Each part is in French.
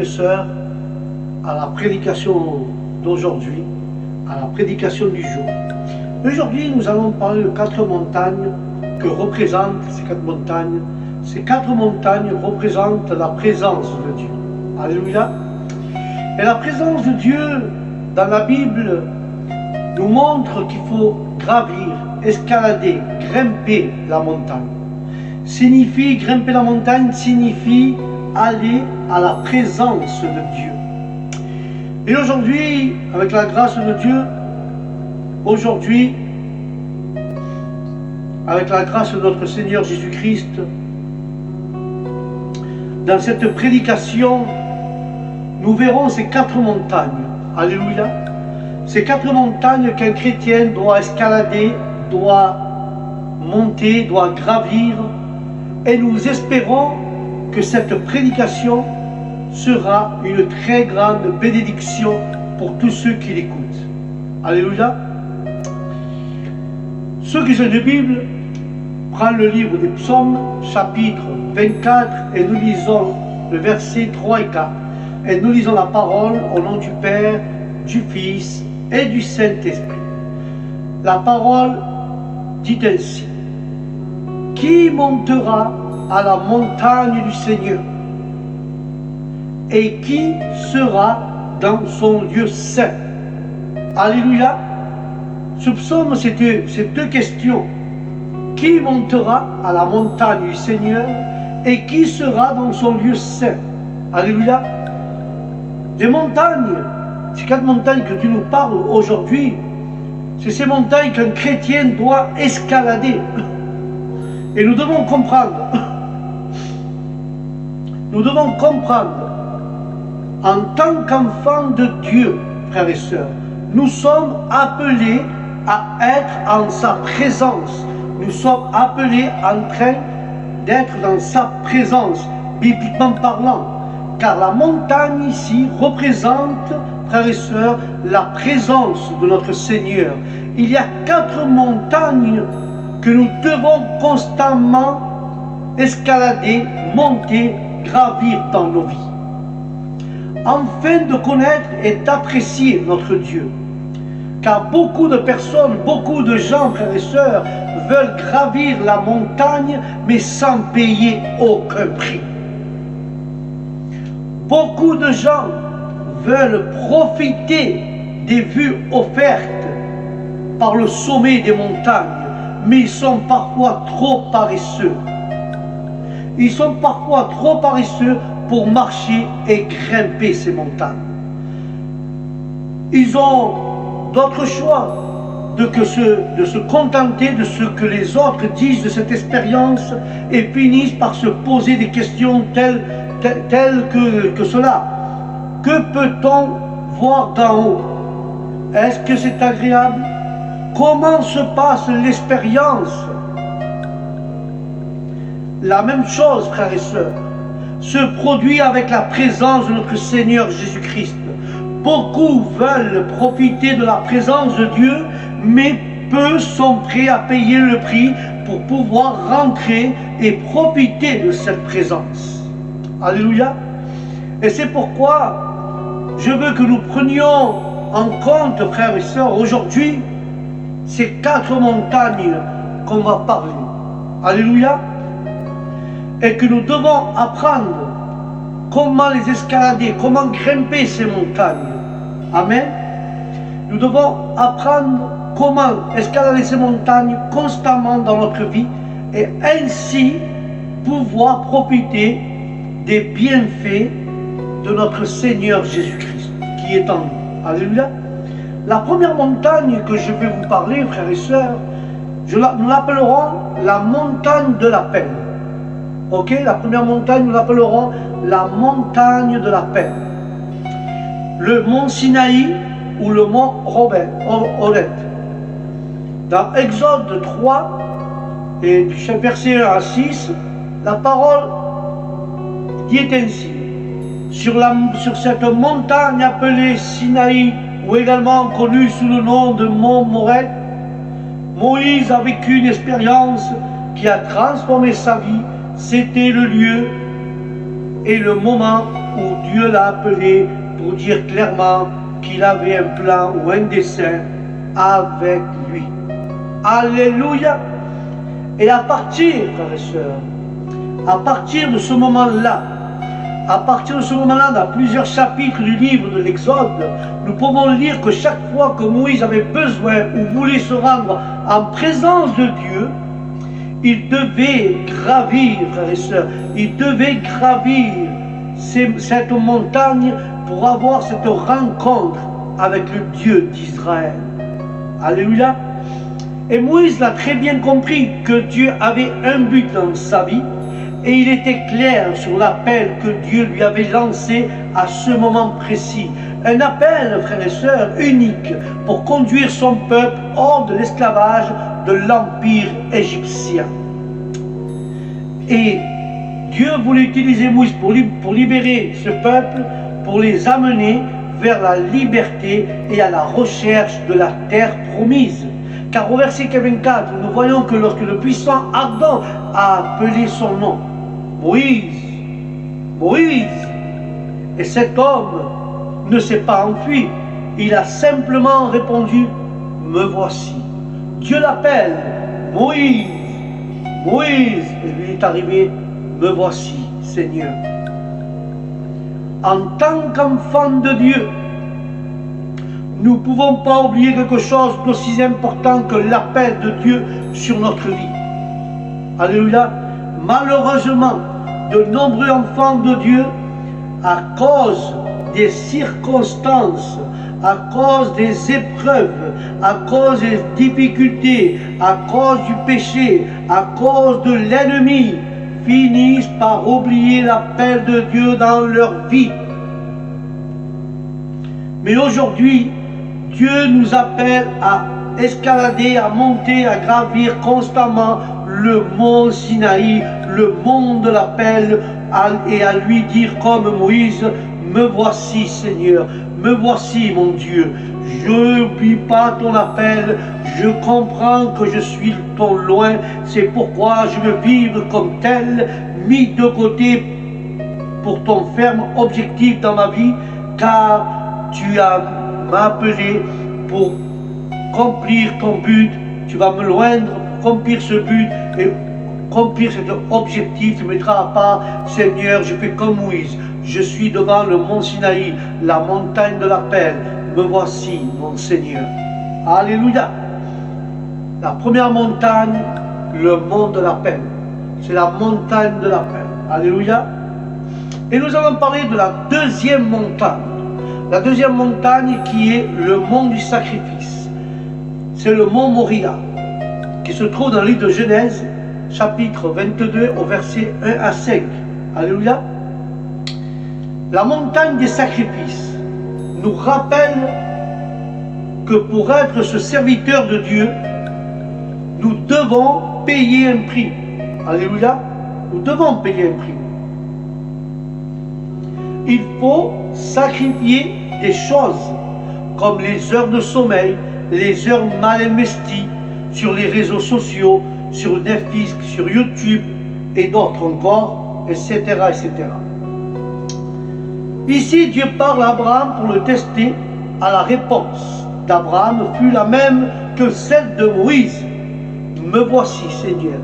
sœurs, à la prédication d'aujourd'hui, à la prédication du jour. Aujourd'hui, nous allons parler de 4 montagnes que représentent ces 4 montagnes. Ces 4 montagnes représentent la présence de Dieu. Alléluia. Et la présence de Dieu dans la Bible nous montre qu'il faut gravir, escalader, grimper la montagne. Grimper la montagne signifie aller à la présence de Dieu. Et aujourd'hui, avec la grâce de Dieu, avec la grâce de notre Seigneur Jésus-Christ, dans cette prédication, nous verrons ces 4 montagnes. Alléluia. Ces 4 montagnes qu'un chrétien doit escalader, doit monter, doit gravir. Et nous espérons que cette prédication sera une très grande bénédiction pour tous ceux qui l'écoutent. Alléluia. Ceux qui ont une Bible, prennent le livre des Psaumes, chapitre 24, et nous lisons le verset 3 et 4. Et nous lisons la parole au nom du Père, du Fils et du Saint-Esprit. La parole dit ainsi: qui montera à la montagne du Seigneur? Et qui sera dans son lieu saint? Alléluia. Ce psaume, c'est 2 questions. Qui montera à la montagne du Seigneur et qui sera dans son lieu saint? Alléluia. Les montagnes, ces 4 montagnes que Dieu nous parle aujourd'hui, c'est ces montagnes qu'un chrétien doit escalader. Et nous devons comprendre, en tant qu'enfants de Dieu, frères et sœurs, nous sommes appelés à être en sa présence. Nous sommes appelés en train d'être dans sa présence, bibliquement parlant. Car la montagne ici représente, frères et sœurs, la présence de notre Seigneur. Il y a 4 montagnes que nous devons constamment escalader, monter, gravir dans nos vies, afin de connaître et d'apprécier notre Dieu. Car beaucoup de personnes, beaucoup de gens, frères et sœurs, veulent gravir la montagne, mais sans payer aucun prix. Beaucoup de gens veulent profiter des vues offertes par le sommet des montagnes, mais ils sont parfois trop paresseux. Ils sont parfois trop paresseux pour marcher et grimper ces montagnes. Ils ont d'autres choix de se contenter de ce que les autres disent de cette expérience et finissent par se poser des questions telles que cela. Que peut-on voir d'en haut? Est-ce que c'est agréable? Comment se passe l'expérience? La même chose, frères et sœurs, se produit avec la présence de notre Seigneur Jésus-Christ. Beaucoup veulent profiter de la présence de Dieu, mais peu sont prêts à payer le prix pour pouvoir rentrer et profiter de cette présence. Alléluia. Et c'est pourquoi je veux que nous prenions en compte, frères et sœurs, aujourd'hui, ces 4 montagnes qu'on va parler. Alléluia. Et que nous devons apprendre comment les escalader, comment grimper ces montagnes. Amen. Nous devons apprendre comment escalader ces montagnes constamment dans notre vie et ainsi pouvoir profiter des bienfaits de notre Seigneur Jésus-Christ qui est en nous. Alléluia. La première montagne que je vais vous parler, frères et sœurs, nous l'appellerons la montagne de la peine. Ok, la première montagne, nous l'appellerons la montagne de la peine. Le mont Sinaï ou le mont Horeb. Dans Exode 3, et du verset 1 à 6, la parole dit ainsi: sur cette montagne appelée Sinaï, ou également connue sous le nom de mont Horeb, Moïse a vécu une expérience qui a transformé sa vie. C'était le lieu et le moment où Dieu l'a appelé pour dire clairement qu'il avait un plan ou un dessein avec lui. Alléluia. Et à partir, frères et sœurs, à partir de ce moment-là, dans plusieurs chapitres du livre de l'Exode, nous pouvons lire que chaque fois que Moïse avait besoin ou voulait se rendre en présence de Dieu, il devait gravir, frères et sœurs, cette montagne pour avoir cette rencontre avec le Dieu d'Israël. Alléluia. Et Moïse l'a très bien compris que Dieu avait un but dans sa vie et il était clair sur l'appel que Dieu lui avait lancé à ce moment précis. Un appel, frères et sœurs, unique pour conduire son peuple hors de l'esclavage de l'empire égyptien. Et Dieu voulait utiliser Moïse pour libérer ce peuple, pour les amener vers la liberté et à la recherche de la terre promise. Car au verset 24, nous voyons que lorsque le puissant Ardent a appelé son nom, Moïse, Moïse, et cet homme ne s'est pas enfui, il a simplement répondu, me voici. Dieu l'appelle, Moïse, Moïse, et lui est arrivé, me voici, Seigneur. En tant qu'enfant de Dieu, nous ne pouvons pas oublier quelque chose d'aussi important que l'appel de Dieu sur notre vie. Alléluia. Malheureusement, de nombreux enfants de Dieu, à cause des circonstances, à cause des épreuves, à cause des difficultés, à cause du péché, à cause de l'ennemi, finissent par oublier l'appel de Dieu dans leur vie. Mais aujourd'hui, Dieu nous appelle à escalader, à monter, à gravir constamment le mont Sinaï, le mont de l'appel, et à lui dire comme Moïse, me voici Seigneur, me voici mon Dieu, je n'oublie pas ton appel, je comprends que je suis ton loin, c'est pourquoi je veux vivre comme tel, mis de côté pour ton ferme objectif dans ma vie, car tu as m'appeler pour accomplir ton but, tu vas me loindre pour accomplir ce but et accomplir cet objectif, tu mettras à part, Seigneur, je fais comme Moïse, je suis devant le mont Sinaï, la montagne de l'appel, me voici mon Seigneur. Alléluia. La première montagne, le mont de l'appel, c'est la montagne de l'appel. Alléluia. Et nous allons parler de la deuxième montagne. La deuxième montagne qui est le mont du sacrifice. C'est le mont Moria, qui se trouve dans le livre de Genèse, chapitre 22, au verset 1 à 5. Alléluia. La montagne des sacrifices nous rappelle que pour être ce serviteur de Dieu, nous devons payer un prix. Alléluia. Nous devons payer un prix. Il faut sacrifier des choses comme les heures de sommeil, les heures mal investies sur les réseaux sociaux, sur Netflix, sur YouTube et d'autres encore, etc., etc. Ici, Dieu parle à Abraham pour le tester. À la réponse d'Abraham fut la même que celle de Moïse. Me voici, Seigneur.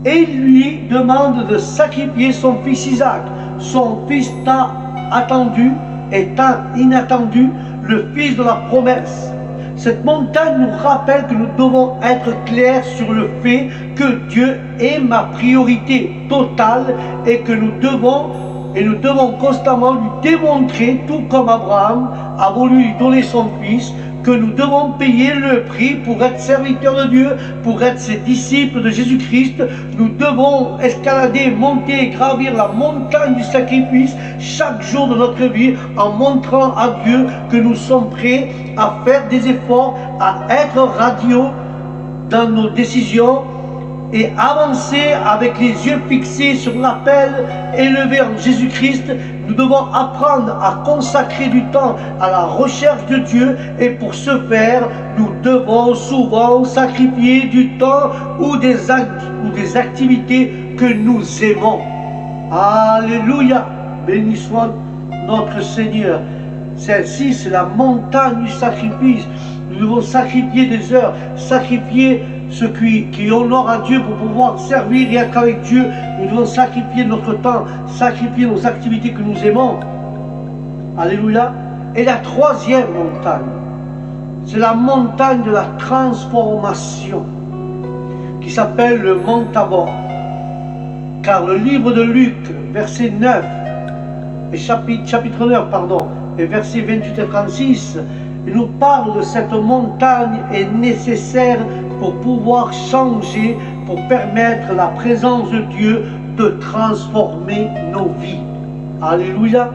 Et il lui demande de sacrifier son fils Isaac, son fils tant attendu et tant inattendu, le fils de la promesse. Cette montagne nous rappelle que nous devons être clairs sur le fait que Dieu est ma priorité totale et que nous devons constamment lui démontrer, tout comme Abraham a voulu lui donner son fils, que nous devons payer le prix pour être serviteurs de Dieu, pour être ses disciples de Jésus-Christ. Nous devons escalader, monter et gravir la montagne du sacrifice chaque jour de notre vie en montrant à Dieu que nous sommes prêts à faire des efforts, à être radieux dans nos décisions et avancer avec les yeux fixés sur l'appel élevé en Jésus-Christ. Nous devons apprendre à consacrer du temps à la recherche de Dieu et pour ce faire, nous devons souvent sacrifier du temps ou des activités que nous aimons. Alléluia. béni soit notre Seigneur. Celle-ci, c'est la montagne du sacrifice. Nous devons sacrifier des heures, sacrifier ce qui honore à Dieu pour pouvoir servir et être avec Dieu. Nous devons sacrifier notre temps, sacrifier nos activités que nous aimons. Alléluia. Et la troisième montagne, c'est la montagne de la transformation, qui s'appelle le mont Tabor. Car le livre de Luc, verset 9, et chapitre 9, et versets 28 et 36, il nous parle de cette montagne est nécessaire pour pouvoir changer, pour permettre la présence de Dieu de transformer nos vies. Alléluia.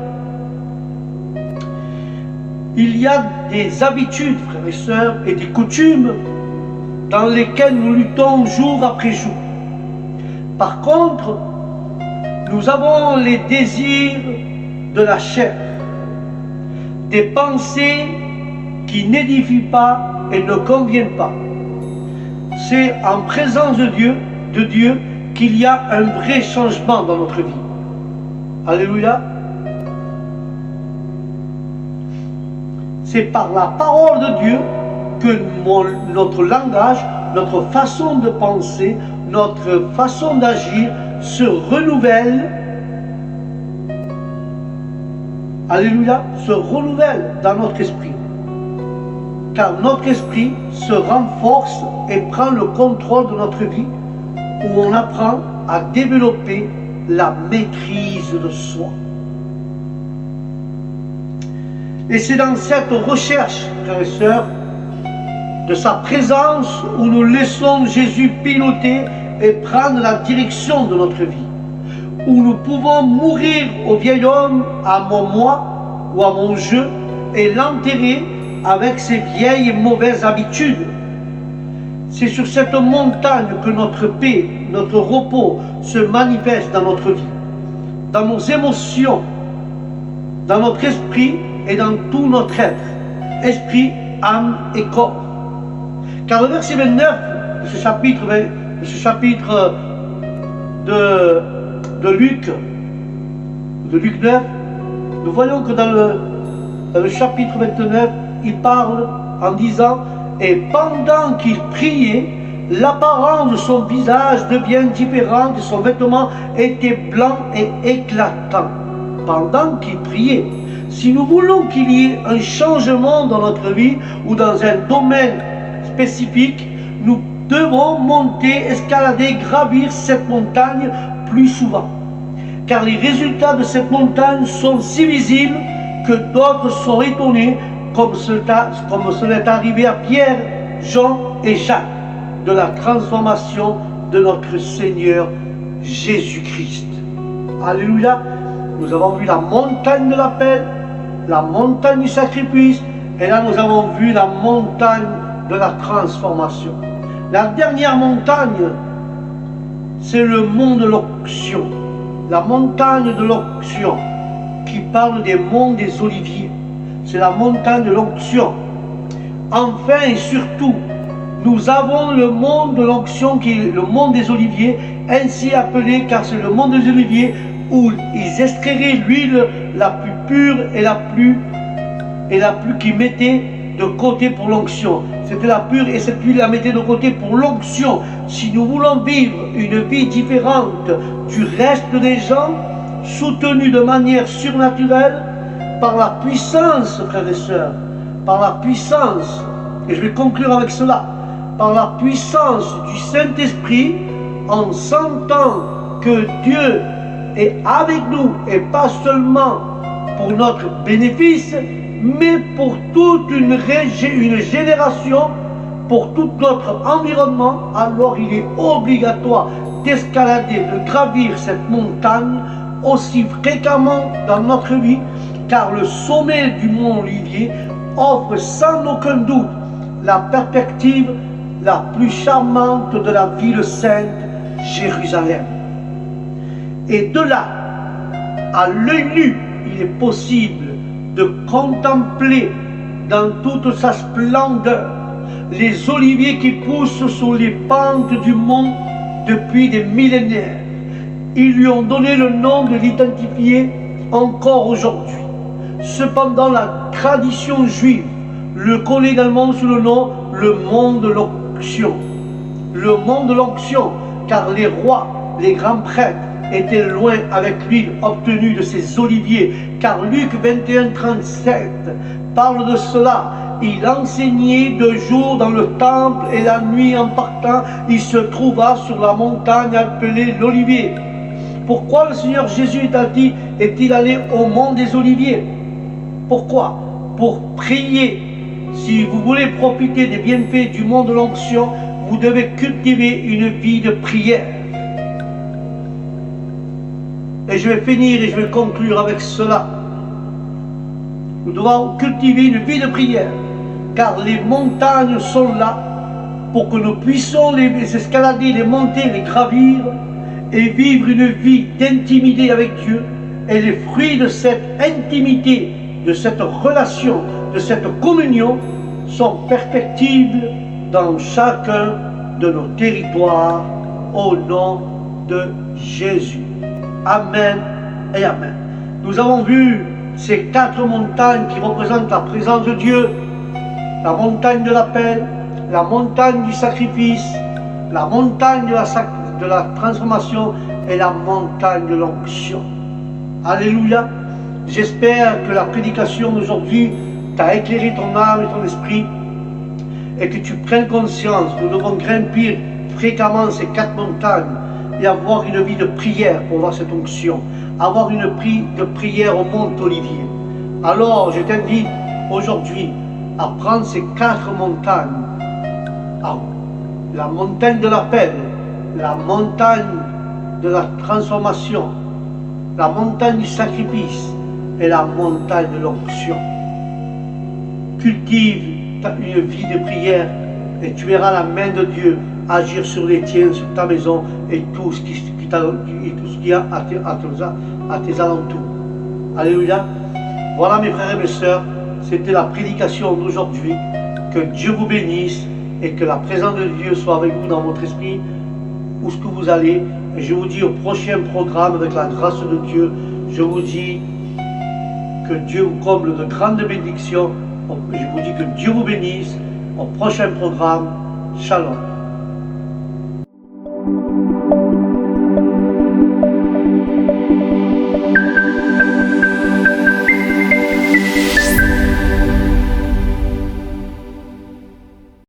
Il y a des habitudes, frères et sœurs, et des coutumes dans lesquelles nous luttons jour après jour. Par contre, nous avons les désirs de la chair, des pensées qui n'édifient pas et ne conviennent pas. C'est en présence de Dieu qu'il y a un vrai changement dans notre vie. Alléluia. C'est par la parole de Dieu que notre langage, notre façon de penser, notre façon d'agir se renouvelle. Alléluia, se renouvelle dans notre esprit. Car notre esprit se renforce et prend le contrôle de notre vie, où on apprend à développer la maîtrise de soi. Et c'est dans cette recherche, frères et sœurs, de sa présence où nous laissons Jésus piloter et prendre la direction de notre vie, où nous pouvons mourir au vieil homme, à mon moi ou à mon je, et l'enterrer avec ses vieilles et mauvaises habitudes. C'est sur cette montagne que notre paix, notre repos se manifeste dans notre vie, dans nos émotions, dans notre esprit et dans tout notre être, esprit, âme et corps. Car le verset 29 de ce chapitre de Luc 9, nous voyons que dans le chapitre 29, il parle en disant « Et pendant qu'il priait, l'apparence de son visage devient différente et son vêtement était blanc et éclatant. » Pendant qu'il priait. Si nous voulons qu'il y ait un changement dans notre vie ou dans un domaine spécifique, nous devons monter, escalader, gravir cette montagne plus souvent. Car les résultats de cette montagne sont si visibles que d'autres sont étonnés, comme cela est arrivé à Pierre, Jean et Jacques, de la transformation de notre Seigneur Jésus-Christ. Alléluia. Nous avons vu la montagne de l'appel, la montagne du sacrifice, et là nous avons vu la montagne de la transformation. La dernière montagne, c'est le mont de l'onction. La montagne de l'onction, qui parle des monts des Oliviers. C'est la montagne de l'onction. Enfin et surtout, nous avons le mont de l'onction qui est le mont des Oliviers, ainsi appelé car c'est le mont des Oliviers où ils extrairaient l'huile la plus pure et la plus qu'ils mettaient de côté pour l'onction. C'était la pure et cette huile la mettait de côté pour l'onction. Si nous voulons vivre une vie différente du reste des gens, soutenus de manière surnaturelle, par la puissance, frères et sœurs, par la puissance, et je vais conclure avec cela, par la puissance du Saint-Esprit, en sentant que Dieu est avec nous, et pas seulement pour notre bénéfice, mais pour toute une génération, pour tout notre environnement, alors il est obligatoire d'escalader, de gravir cette montagne aussi fréquemment dans notre vie, car le sommet du mont Olivier offre sans aucun doute la perspective la plus charmante de la ville sainte, Jérusalem. Et de là, à l'œil nu, il est possible de contempler dans toute sa splendeur les oliviers qui poussent sur les pentes du mont depuis des millénaires. Ils lui ont donné le nom de l'identifier encore aujourd'hui. Cependant, la tradition juive le connaît également sous le nom le monde de l'onction. Le monde de l'onction, car les rois, les grands prêtres étaient loin avec l'huile obtenue de ces oliviers, car Luc 21, 37 parle de cela. Il enseignait de jour dans le temple et la nuit en partant, il se trouva sur la montagne appelée l'Olivier. Pourquoi le Seigneur Jésus est-il allé au mont des Oliviers? Pourquoi? Pour prier. Si vous voulez profiter des bienfaits du monde de l'onction, vous devez cultiver une vie de prière. Et je vais finir et je vais conclure avec cela. Nous devons cultiver une vie de prière, car les montagnes sont là pour que nous puissions les escalader, les monter, les gravir et vivre une vie d'intimité avec Dieu. Et les fruits de cette intimité, de cette relation, de cette communion sont perfectibles dans chacun de nos territoires au nom de Jésus. Amen et Amen. Nous avons vu ces 4 montagnes qui représentent la présence de Dieu: la montagne de l'appel, la montagne du sacrifice, la montagne de la transformation et la montagne de l'onction. Alléluia. J'espère que la prédication d'aujourd'hui t'a éclairé ton âme et ton esprit et que tu prennes conscience. Nous devons grimper fréquemment ces 4 montagnes et avoir une vie de prière pour voir cette onction, avoir une vie de prière au mont Olivier. Alors je t'invite aujourd'hui à prendre ces 4 montagnes: la montagne de l'appel, la montagne de la transformation, la montagne du sacrifice et la montagne de l'onction. Cultive une vie de prière et tu verras la main de Dieu agir sur les tiens, sur ta maison et tout ce qu'il y a à tes alentours. Alléluia. Voilà mes frères et mes sœurs, c'était la prédication d'aujourd'hui. Que Dieu vous bénisse et que la présence de Dieu soit avec vous dans votre esprit, où ce que vous allez. Et je vous dis au prochain programme avec la grâce de Dieu. Je vous dis que Dieu vous comble de grandes bénédictions. Je vous dis que Dieu vous bénisse. Au prochain programme. Shalom.